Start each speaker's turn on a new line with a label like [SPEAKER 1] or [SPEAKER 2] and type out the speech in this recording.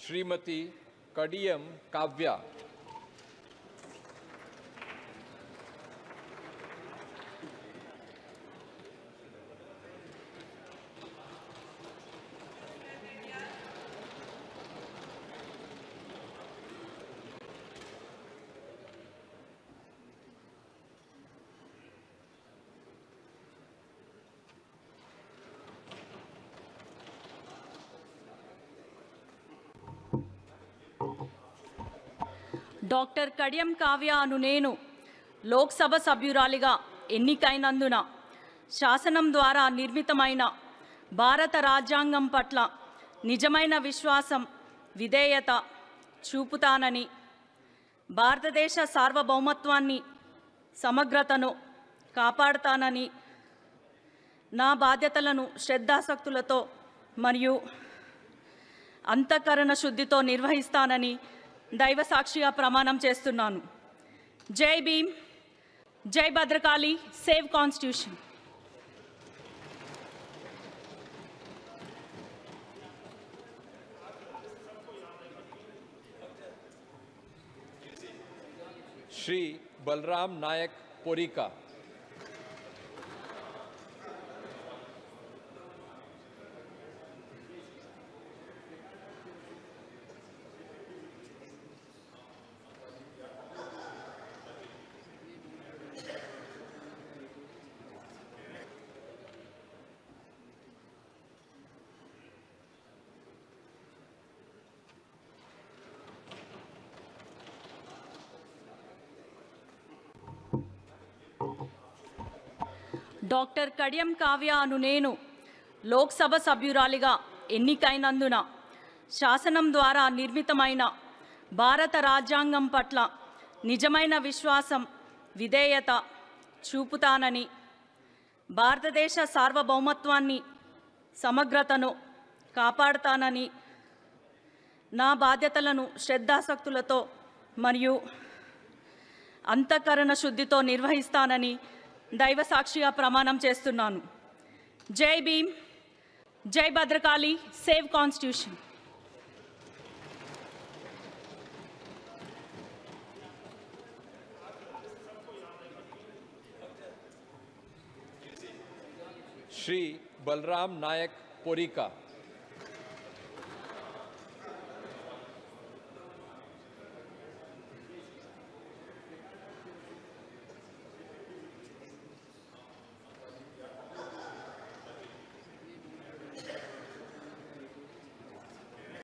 [SPEAKER 1] Shrimati कडियम Kavya.
[SPEAKER 2] Doctor Kadiyam Kavya అను నేను లోక్సభ సభ్యురాలిగా ఎన్నికైనందున శాసనం ద్వారా నిర్మితమైన భారత రాజ్యాంగం పట్ల నిజమైన విశ్వాసం విధేయత చూపుతానని, భారతదేశ సార్వభౌమత్వాన్ని సమగ్రతను కాపాడుతానని, నా బాధ్యతలను శ్రద్ధాసక్తులతో మరియు అంతఃకరణ శుద్ధితో నిర్వహిస్తానని దైవ సాక్షిగా ప్రమాణం చేస్తున్నాను. జై భీమ్, జై భద్రకాళి, సేవ్ కాన్స్టిట్యూషన్.
[SPEAKER 1] श्री बलराम नायक पोरिका।
[SPEAKER 2] డాక్టర్ కడియం కావ్య అను నేను లోక్సభ సభ్యురాలిగా ఎన్నికైనందున శాసనం ద్వారా నిర్మితమైన భారత రాజ్యాంగం పట్ల నిజమైన విశ్వాసం విధేయత చూపుతానని, భారతదేశ సార్వభౌమత్వాన్ని సమగ్రతను కాపాడుతానని, నా బాధ్యతలను శ్రద్ధాసక్తులతో మరియు అంతఃకరణ శుద్ధితో నిర్వహిస్తానని దైవ సాక్షిగా ప్రమాణం చేస్తున్నాను. జై భీమ్, జై భద్రకాళి, సేవ్ కాన్స్టిట్యూషన్.
[SPEAKER 1] श्री बलराम नायक पोरिका।